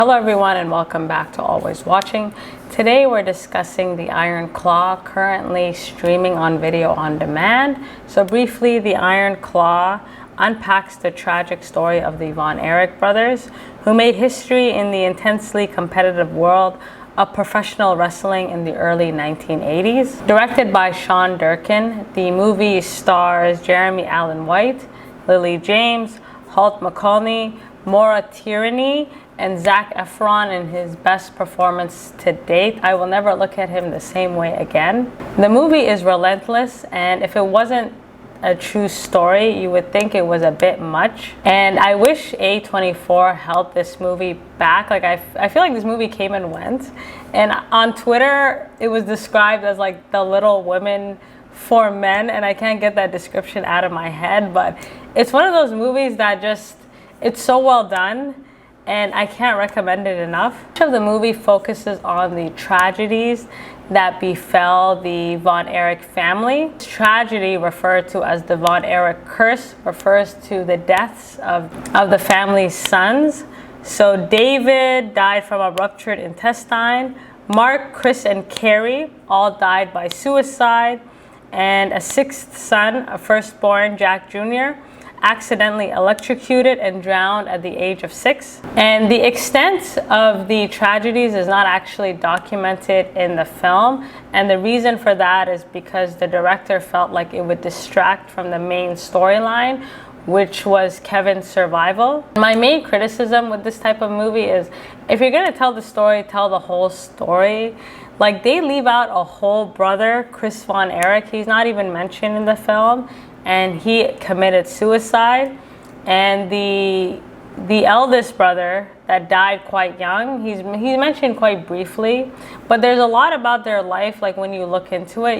Hello everyone and welcome back to Always Watching. Today we're discussing The Iron Claw, currently streaming on video on demand. So briefly, The Iron Claw unpacks the tragic story of the Von Erich brothers, who made history in the intensely competitive world of professional wrestling in the early 1980s. Directed by Sean Durkin, the movie stars Jeremy Allen White, Lily James, Holt McCallany, Maura Tierney, and Zac Efron in his best performance to date. I will never look at him the same way again. The movie is relentless, and if it wasn't a true story, you would think it was a bit much. And I wish A24 held this movie back. Like I feel like this movie came and went. And on Twitter, it was described as like the Little Women for men, and I can't get that description out of my head. But it's one of those movies that just, it's so well done, and I can't recommend it enough. Much of the movie focuses on the tragedies that befell the Von Erich family. This tragedy, referred to as the Von Erich curse, refers to the deaths of the family's sons. So David died from a ruptured intestine. Mark, Chris, and Kerry all died by suicide. And a sixth son, a firstborn, Jack Jr., accidentally electrocuted and drowned at the age of 6. And the extent of the tragedies is not actually documented in the film, and the reason for that is because the director felt like it would distract from the main storyline, which was Kevin's survival. My main criticism with this type of movie is, if you're gonna tell the story, tell the whole story. Like, they leave out a whole brother, Fritz Von Erich. He's not even mentioned in the film, and he committed suicide. And the eldest brother that died quite young, he's mentioned quite briefly, but there's a lot about their life. Like, when you look into it,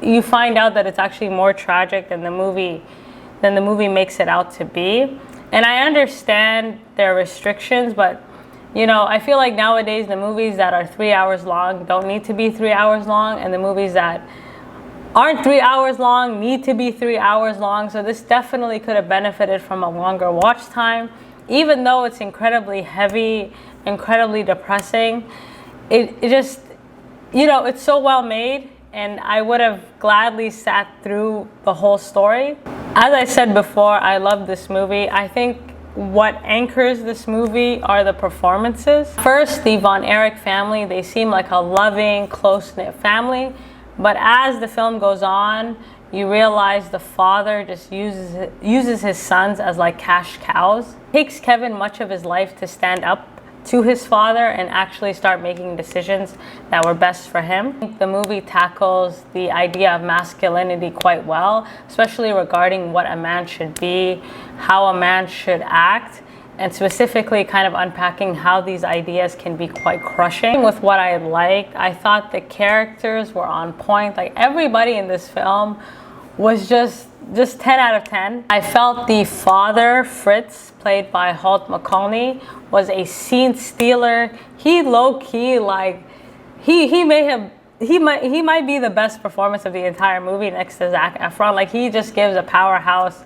you find out that it's actually more tragic than the movie makes it out to be. And I understand their restrictions, but you know, I feel like nowadays the movies that are 3 hours long don't need to be 3 hours long, and the movies that aren't 3 hours long need to be 3 hours long. So this definitely could have benefited from a longer watch time. Even though it's incredibly heavy, incredibly depressing, it just, you know, it's so well made, and I would have gladly sat through the whole story. As I said before, I love this movie. I think what anchors this movie are the performances. First, the Von Erich family, they seem like a loving, close-knit family. But as the film goes on, you realize the father just uses his sons as like cash cows. It takes Kevin much of his life to stand up to his father and actually start making decisions that were best for him. The movie tackles the idea of masculinity quite well, especially regarding what a man should be, how a man should act, and specifically kind of unpacking how these ideas can be quite crushing. With what I liked, I thought the characters were on point. Like, everybody in this film was just 10 out of 10. I felt the father, Fritz, played by Holt McCallany, was a scene stealer. He low-key, like, he might be the best performance of the entire movie next to Zac Efron. Like, he just gives a powerhouse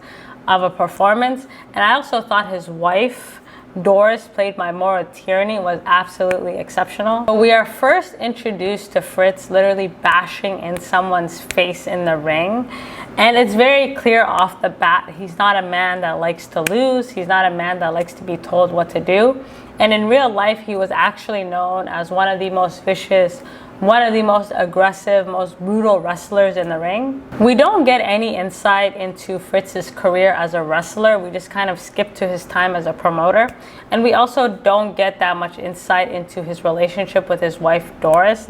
of a performance. And I also thought his wife, Doris, played by Maura Tierney, was absolutely exceptional. So we are first introduced to Fritz literally bashing in someone's face in the ring. And it's very clear off the bat, he's not a man that likes to lose. He's not a man that likes to be told what to do. And in real life, he was actually known as one of the most vicious, one of the most aggressive, most brutal wrestlers in the ring. We don't get any insight into Fritz's career as a wrestler. We just kind of skip to his time as a promoter. And we also don't get that much insight into his relationship with his wife, Doris.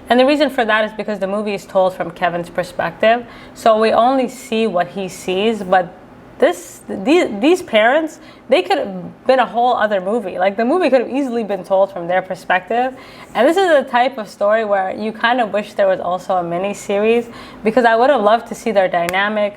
And the reason for that is because the movie is told from Kevin's perspective. So we only see what he sees, but these parents, they could have been a whole other movie. Like, the movie could have easily been told from their perspective. And this is the type of story where you kind of wish there was also a mini series, because I would have loved to see their dynamic,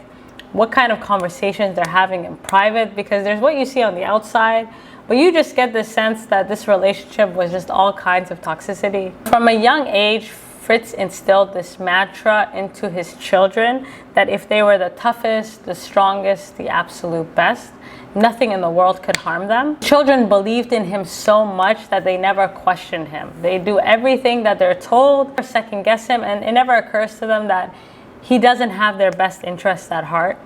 what kind of conversations they're having in private, because there's what you see on the outside, but you just get the sense that this relationship was just all kinds of toxicity. From a young age, Fritz instilled this mantra into his children that if they were the toughest, the strongest, the absolute best, nothing in the world could harm them. Children believed in him so much that they never questioned him. They do everything that they're told, second guess him, and it never occurs to them that he doesn't have their best interests at heart.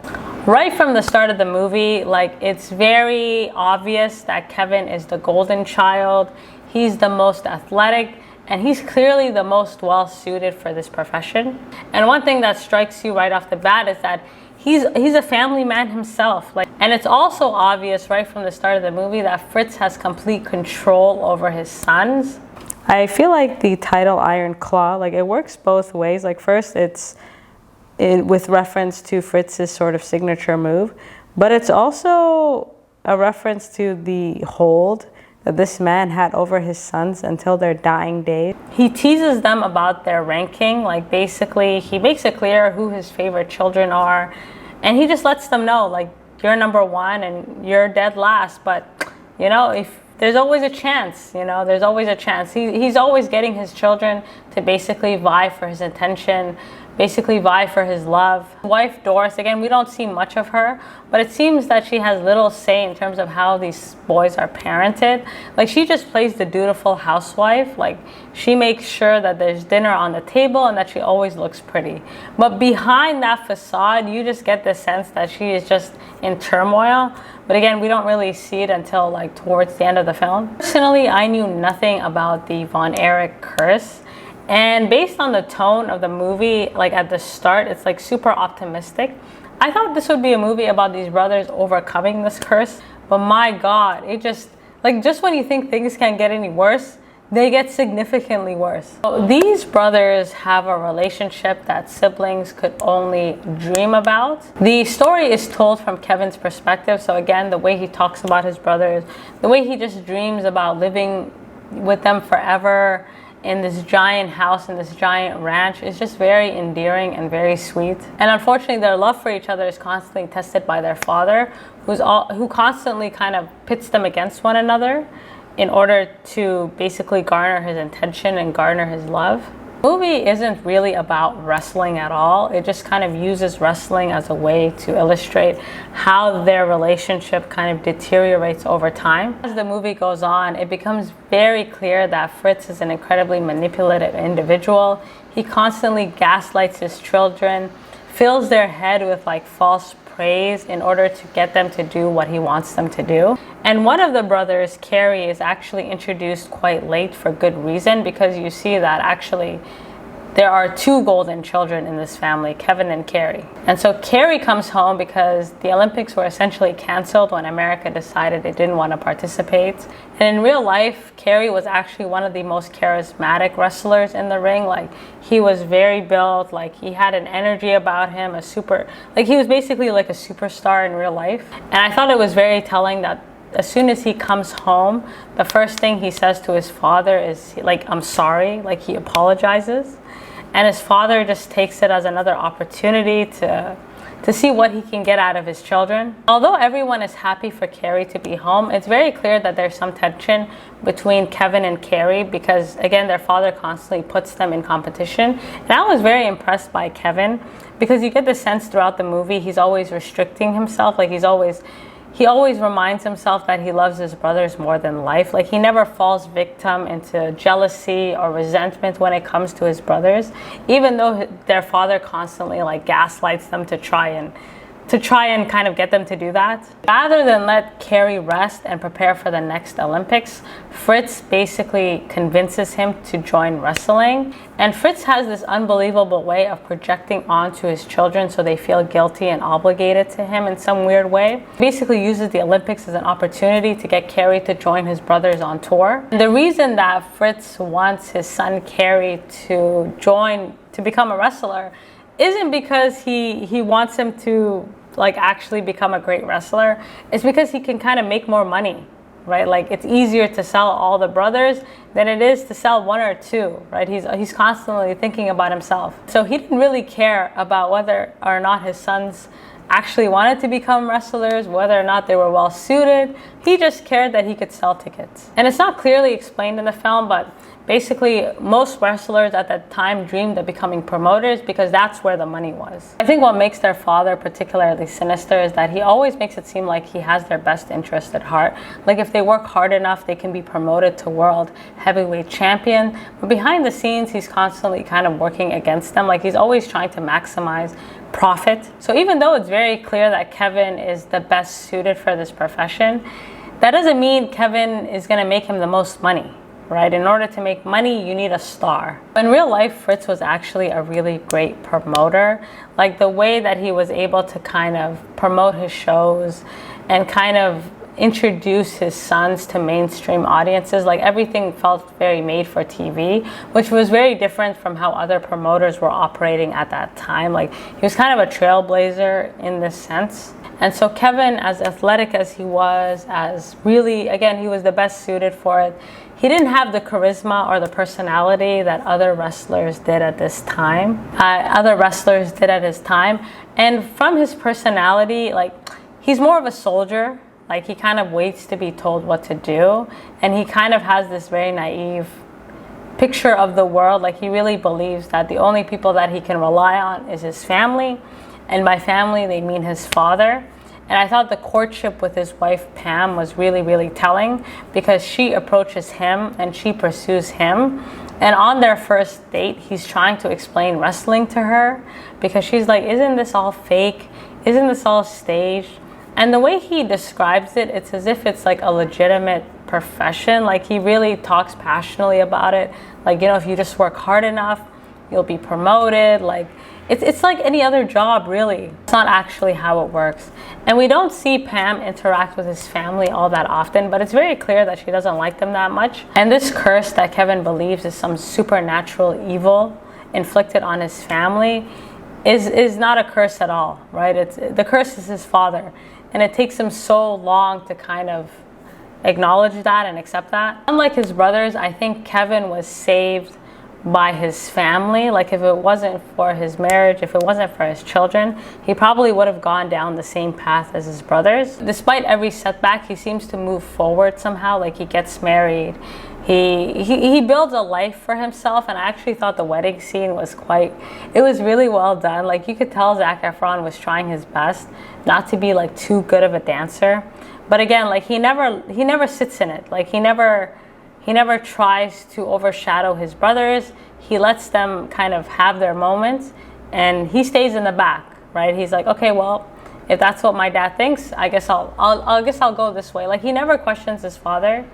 Right from the start of the movie, like, it's very obvious that Kevin is the golden child. He's the most athletic, and he's clearly the most well-suited for this profession. And one thing that strikes you right off the bat is that he's a family man himself. And it's also obvious right from the start of the movie that Fritz has complete control over his sons. I feel like the title Iron Claw, like, it works both ways. Like, first it's with reference to Fritz's sort of signature move, but it's also a reference to the hold that this man had over his sons until their dying days. He teases them about their ranking, like, basically he makes it clear who his favorite children are, and he just lets them know, like, you're number one and you're dead last, but, you know, if there's always a chance, you know, there's always a chance. He's always getting his children to basically vie for his attention, basically vie for his love. Wife Doris, again, we don't see much of her, but it seems that she has little say in terms of how these boys are parented. Like, she just plays the dutiful housewife. Like, she makes sure that there's dinner on the table and that she always looks pretty. But behind that facade, you just get the sense that she is just in turmoil. But again, we don't really see it until, like, towards the end of the film. Personally, I knew nothing about the Von Erich curse. And based on the tone of the movie, like, at the start, it's like super optimistic. I thought this would be a movie about these brothers overcoming this curse, but my God, it just, like, just when you think things can't get any worse, they get significantly worse. So these brothers have a relationship that siblings could only dream about. The story is told from Kevin's perspective. So again, the way he talks about his brothers, the way he just dreams about living with them forever in this giant house, in this giant ranch, is just very endearing and very sweet. And unfortunately, their love for each other is constantly tested by their father, who constantly kind of pits them against one another in order to basically garner his attention and garner his love. The movie isn't really about wrestling at all. It just kind of uses wrestling as a way to illustrate how their relationship kind of deteriorates over time. As the movie goes on, it becomes very clear that Fritz is an incredibly manipulative individual. He constantly gaslights his children, fills their head with, like, false praise in order to get them to do what he wants them to do. And one of the brothers, Kerry, is actually introduced quite late for good reason, because you see that actually there are two golden children in this family, Kevin and Kerry. And so Kerry comes home because the Olympics were essentially canceled when America decided it didn't want to participate. And in real life, Kerry was actually one of the most charismatic wrestlers in the ring. Like, he was very built, like, he had an energy about him, he was basically like a superstar in real life. And I thought it was very telling that as soon as he comes home, the first thing he says to his father is, like, I'm sorry, like, he apologizes. And his father just takes it as another opportunity to see what he can get out of his children. Although everyone is happy for Kerry to be home, it's very clear that there's some tension between Kevin and Kerry, because again, their father constantly puts them in competition. And I was very impressed by Kevin, because you get the sense throughout the movie he's always restricting himself. Like, he always reminds himself that he loves his brothers more than life. Like, he never falls victim into jealousy or resentment when it comes to his brothers, even though their father constantly, like, gaslights them to try and kind of get them to do that. Rather than let Kerry rest and prepare for the next Olympics, Fritz basically convinces him to join wrestling. And Fritz has this unbelievable way of projecting onto his children so they feel guilty and obligated to him in some weird way. He basically uses the Olympics as an opportunity to get Kerry to join his brothers on tour. And the reason that Fritz wants his son Kerry to become a wrestler isn't because he wants him to, like, actually become a great wrestler. It's because he can kind of make more money, right? Like, it's easier to sell all the brothers than it is to sell one or two, right? He's constantly thinking about himself. So he didn't really care about whether or not his sons actually wanted to become wrestlers, whether or not they were well suited. He just cared that he could sell tickets. And it's not clearly explained in the film, but Basically, most wrestlers at that time dreamed of becoming promoters because that's where the money was. I think what makes their father particularly sinister is that he always makes it seem like he has their best interest at heart. Like if they work hard enough, they can be promoted to world heavyweight champion. But behind the scenes, he's constantly kind of working against them. Like he's always trying to maximize profit. So even though it's very clear that Kevin is the best suited for this profession, that doesn't mean Kevin is going to make him the most money. Right? In order to make money, you need a star. In real life, Fritz was actually a really great promoter. Like the way that he was able to kind of promote his shows and kind of introduce his sons to mainstream audiences, like everything felt very made for TV, which was very different from how other promoters were operating at that time. Like he was kind of a trailblazer in this sense. And so Kevin, as athletic as he was, as really, again, he was the best suited for it. He didn't have the charisma or the personality that other wrestlers did at this time. And from his personality, like he's more of a soldier. Like he kind of waits to be told what to do. And he kind of has this very naive picture of the world. Like he really believes that the only people that he can rely on is his family. And by family, they mean his father. And I thought the courtship with his wife, Pam, was really, really telling because she approaches him and she pursues him. And on their first date, he's trying to explain wrestling to her because she's like, isn't this all fake? Isn't this all staged? And the way he describes it, it's as if it's like a legitimate profession. Like he really talks passionately about it. Like, you know, if you just work hard enough, you'll be promoted. Like it's like any other job, really. It's not actually how it works. And we don't see Pam interact with his family all that often, but it's very clear that she doesn't like them that much. And this curse that Kevin believes is some supernatural evil inflicted on his family is not a curse at all, right? The curse is his father. And it takes him so long to kind of acknowledge that and accept that. Unlike his brothers, I think Kevin was saved by his family. Like if it wasn't for his marriage, if it wasn't for his children, he probably would have gone down the same path as his brothers. Despite every setback, he seems to move forward somehow. Like he gets married, he builds a life for himself. And I actually thought the wedding scene was it was really well done. Like you could tell Zac Efron was trying his best not to be like too good of a dancer, but again, like he never sits in it. Like he never tries to overshadow his brothers. He lets them kind of have their moments and he stays in the back, right? He's like, okay, well, if that's what my dad thinks, I guess I'll go this way. Like he never questions his father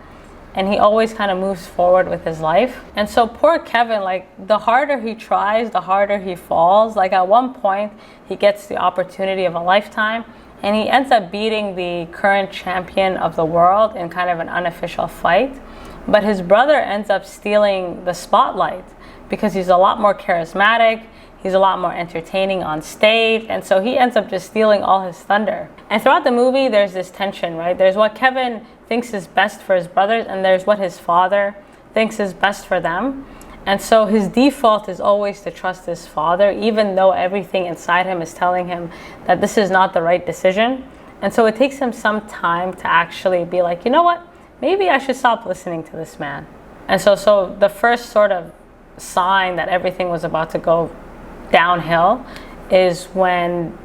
and he always kind of moves forward with his life. And so poor Kevin, like the harder he tries, the harder he falls. Like at one point he gets the opportunity of a lifetime and he ends up beating the current champion of the world in kind of an unofficial fight. But his brother ends up stealing the spotlight because he's a lot more charismatic, he's a lot more entertaining on stage, and so he ends up just stealing all his thunder. And throughout the movie, there's this tension, right? There's what Kevin thinks is best for his brothers, and there's what his father thinks is best for them. And so his default is always to trust his father, even though everything inside him is telling him that this is not the right decision. And so it takes him some time to actually be like, you know what? Maybe I should stop listening to this man. And so the first sort of sign that everything was about to go downhill is when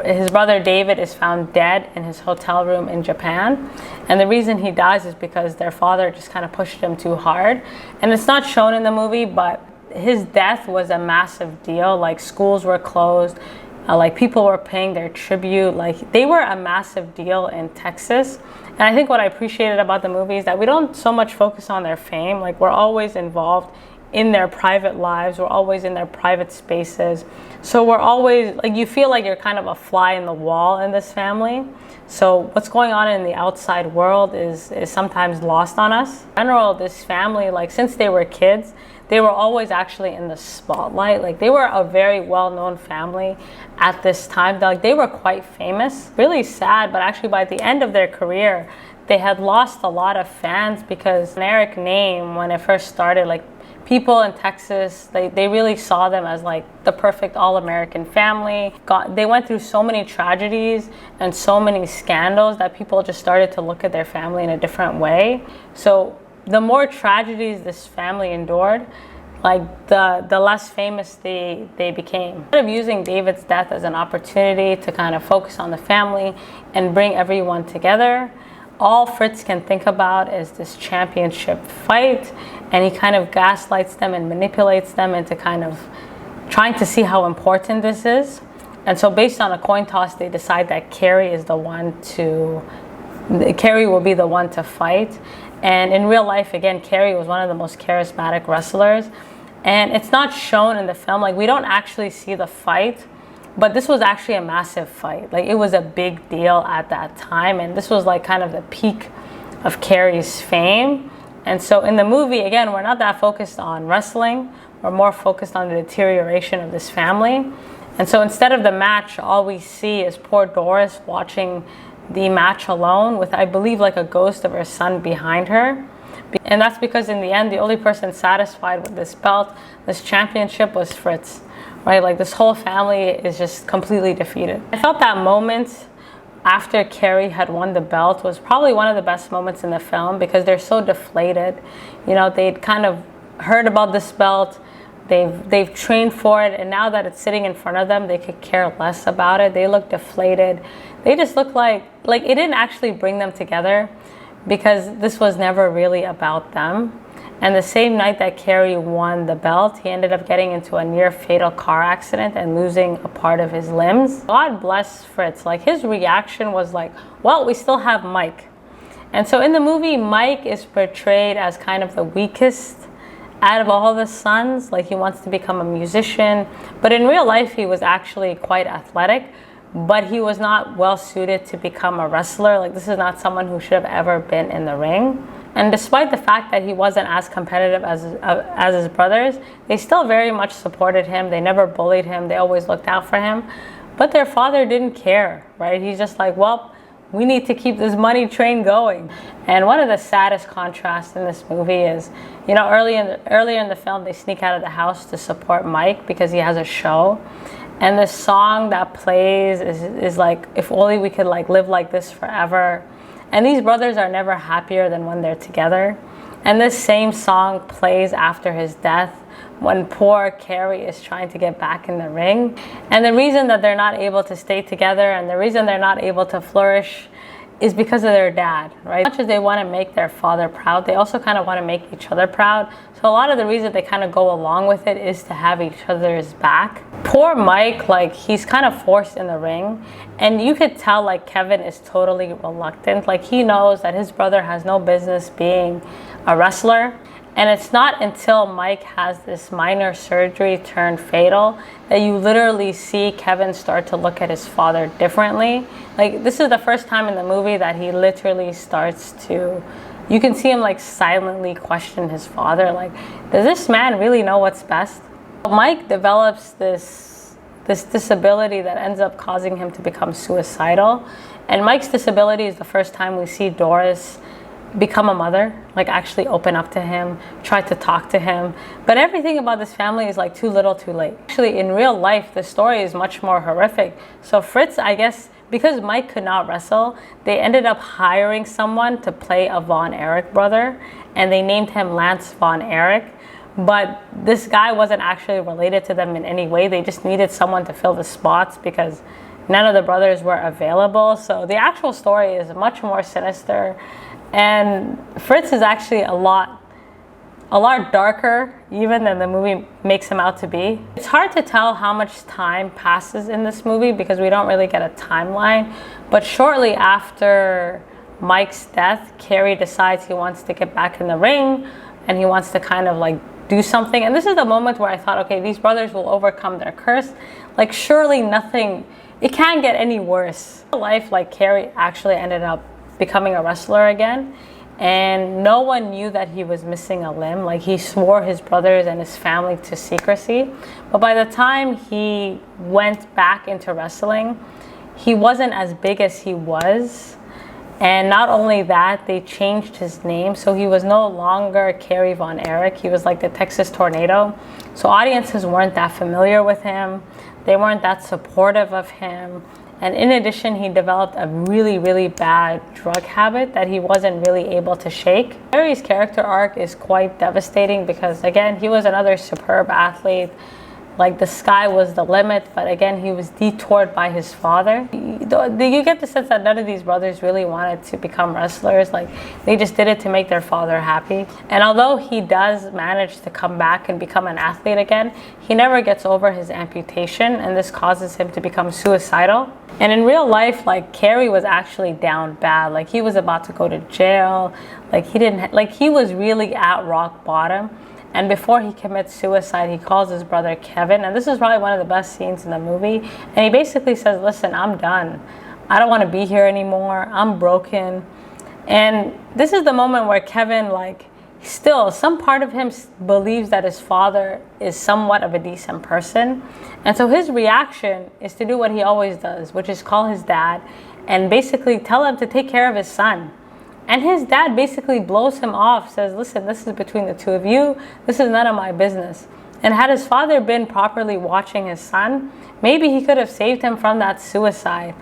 his brother David is found dead in his hotel room in Japan. And the reason he dies is because their father just kind of pushed him too hard. And it's not shown in the movie, but his death was a massive deal. Like schools were closed, like people were paying their tribute. Like they were a massive deal in Texas. And I think what I appreciated about the movie is that we don't so much focus on their fame. Like we're always involved in their private lives. We're always in their private spaces. So we're always, like you feel like you're kind of a fly in the wall in this family. So what's going on in the outside world is sometimes lost on us. In general, this family, like since they were kids, they were always actually in the spotlight. Like they were a very well-known family at this time. Like they were quite famous. Really sad, but actually by the end of their career, they had lost a lot of fans because Von Erich name, when it first started, like people in Texas, they really saw them as like the perfect all-American family. They went through so many tragedies and so many scandals that people just started to look at their family in a different way. So the more tragedies this family endured, like the less famous they became. Instead of using David's death as an opportunity to kind of focus on the family and bring everyone together, all Fritz can think about is this championship fight, and he kind of gaslights them and manipulates them into kind of trying to see how important this is. And so based on a coin toss, they decide that Kerry will be the one to fight. And in real life, again, Kerry was one of the most charismatic wrestlers. And it's not shown in the film. Like, we don't actually see the fight, but this was actually a massive fight. Like, it was a big deal at that time. And this was like kind of the peak of Kerry's fame. And so in the movie, again, we're not that focused on wrestling. We're more focused on the deterioration of this family. And so instead of the match, all we see is poor Doris watching the match alone with, I believe, like a ghost of her son behind her. And that's because in the end, the only person satisfied with this belt, this championship, was Fritz, right? Like, this whole family is just completely defeated. I thought that moment after Kerry had won the belt was probably one of the best moments in the film, because they're so deflated. You know, they'd kind of heard about this belt, they've trained for it, and now that it's sitting in front of them, they could care less about it. They look deflated. They just look like it didn't actually bring them together, because this was never really about them. And the same night that Kerry won the belt, he ended up getting into a near fatal car accident and losing a part of his limbs. God bless Fritz. Like, his reaction was like, well, we still have Mike. And so in the movie, Mike is portrayed as kind of the weakest out of all the sons. Like, he wants to become a musician, but in real life, he was actually quite athletic, but he was not well suited to become a wrestler. Like, this is not someone who should have ever been in the ring. And despite the fact that he wasn't as competitive as his brothers, they still very much supported him. They never bullied him. They always looked out for him. But their father didn't care, right? He's just like, well, we need to keep this money train going. And one of the saddest contrasts in this movie is, you know, earlier in the film, they sneak out of the house to support Mike because he has a show. And the song that plays is like, if only we could like live like this forever. And these brothers are never happier than when they're together. And this same song plays after his death, when poor Kerry is trying to get back in the ring. And the reason that they're not able to stay together, and the reason they're not able to flourish, is because of their dad, right? As much as they want to make their father proud, they also kind of want to make each other proud. So a lot of the reason they kind of go along with it is to have each other's back. Poor Mike, like, he's kind of forced in the ring, and you could tell like Kevin is totally reluctant. Like, he knows that his brother has no business being a wrestler. And it's not until Mike has this minor surgery turned fatal that you literally see Kevin start to look at his father differently. Like, this is the first time in the movie that he literally starts to, you can see him like silently question his father. Like, does this man really know what's best? Mike develops this disability that ends up causing him to become suicidal. And Mike's disability is the first time we see Doris become a mother, like actually open up to him, try to talk to him. But everything about this family is like too little too late. Actually, in real life, the story is much more horrific. So Fritz, I guess, because Mike could not wrestle, they ended up hiring someone to play a Von Erich brother, and they named him Lance Von Erich. But this guy wasn't actually related to them in any way. They just needed someone to fill the spots because none of the brothers were available. So the actual story is much more sinister. And Fritz is actually a lot darker even than the movie makes him out to be. It's hard to tell how much time passes in this movie because we don't really get a timeline. But shortly after Mike's death, Kerry decides he wants to get back in the ring and he wants to kind of like do something. And this is the moment where I thought, okay, these brothers will overcome their curse. Like, surely nothing, it can't get any worse. In life, like, Kerry actually ended up becoming a wrestler again, and no one knew that he was missing a limb. Like, he swore his brothers and his family to secrecy, but by the time he went back into wrestling, he wasn't as big as he was. And not only that, they changed his name, so he was no longer Kerry Von Erich. He was like the Texas Tornado. So audiences weren't that familiar with him, they weren't that supportive of him. And in addition, he developed a really, really bad drug habit that he wasn't really able to shake. Kerry's character arc is quite devastating because, again, he was another superb athlete. Like, the sky was the limit, but again, he was detoured by his father. You get the sense that none of these brothers really wanted to become wrestlers. Like, they just did it to make their father happy. And although he does manage to come back and become an athlete again, he never gets over his amputation, and this causes him to become suicidal. And in real life, like, Kerry was actually down bad. Like, he was about to go to jail. Like, he was really at rock bottom. And before he commits suicide, he calls his brother Kevin. And this is probably one of the best scenes in the movie. And he basically says, listen, I'm done. I don't want to be here anymore. I'm broken. And this is the moment where Kevin, like, still, some part of him believes that his father is somewhat of a decent person. And so his reaction is to do what he always does, which is call his dad and basically tell him to take care of his son. And his dad basically blows him off, says, listen, this is between the two of you. This is none of my business. And had his father been properly watching his son, maybe he could have saved him from that suicide.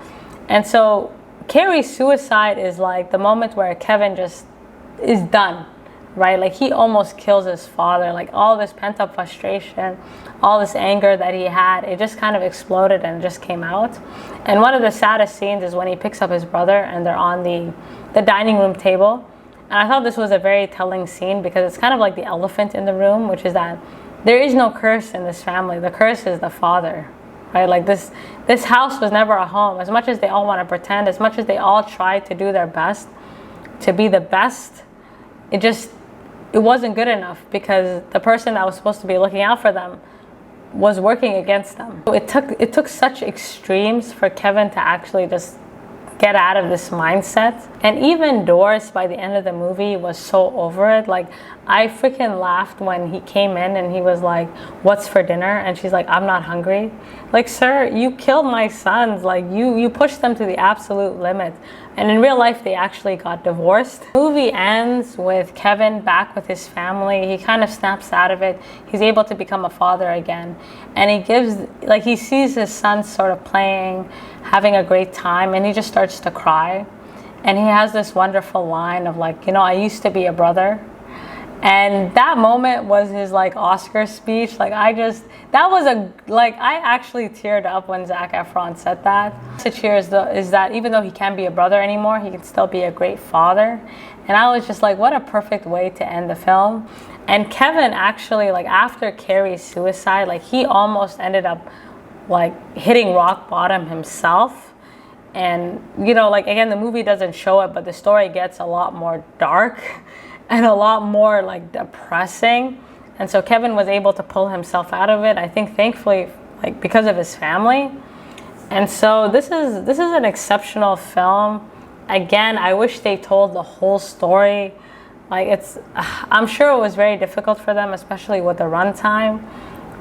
And so Kerry's suicide is like the moment where Kevin just is done, right? Like, he almost kills his father. Like, all this pent-up frustration, all this anger that he had, it just kind of exploded and just came out. And one of the saddest scenes is when he picks up his brother and they're on the dining room table. And I thought this was a very telling scene because it's kind of like the elephant in the room, which is that there is no curse in this family. The curse is the father, right? Like, this house was never a home. As much as they all want to pretend, as much as they all try to do their best to be the best, it wasn't good enough because the person that was supposed to be looking out for them was working against them. So it took such extremes for Kevin to actually just get out of this mindset. And even Doris, by the end of the movie, was so over it. Like, I freaking laughed when he came in and he was like, what's for dinner? And she's like, I'm not hungry. Like, sir, you killed my sons. Like, you pushed them to the absolute limit. And in real life, they actually got divorced. The movie ends with Kevin back with his family. He kind of snaps out of it. He's able to become a father again. And he sees his son sort of playing, having a great time, and he just starts to cry. And he has this wonderful line of like, I used to be a brother. And that moment was his like Oscar speech. Like, I actually teared up when Zac Efron said that. The message here is that even though he can't be a brother anymore, he can still be a great father. And I was just like, what a perfect way to end the film. And Kevin actually, like, after Kerry's suicide, like, he almost ended up like hitting rock bottom himself. And like, again, the movie doesn't show it, but the story gets a lot more dark and a lot more like depressing. And so Kevin was able to pull himself out of it, I think, thankfully, like, because of his family. And so this is an exceptional film. Again, I wish they told the whole story. Like, I'm sure it was very difficult for them, especially with the runtime.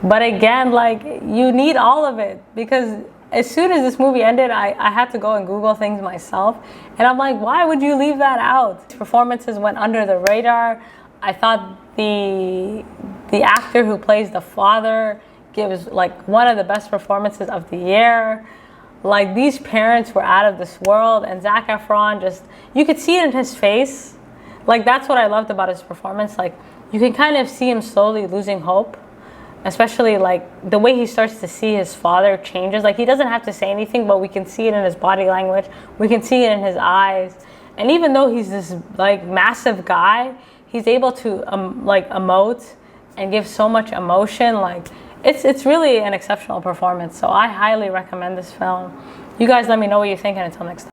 But again, like, you need all of it, because as soon as this movie ended, I had to go and Google things myself. And I'm like, why would you leave that out? Performances went under the radar. I thought the actor who plays the father gives like one of the best performances of the year. Like, these parents were out of this world, and Zac Efron you could see it in his face. Like, that's what I loved about his performance. Like, you can kind of see him slowly losing hope. Especially like the way he starts to see his father changes. Like, he doesn't have to say anything, but we can see it in his body language. We can see it in his eyes. And even though he's this like massive guy, he's able to like emote and give so much emotion. Like, it's really an exceptional performance. So I highly recommend this film. You guys let me know what you think, and until next time.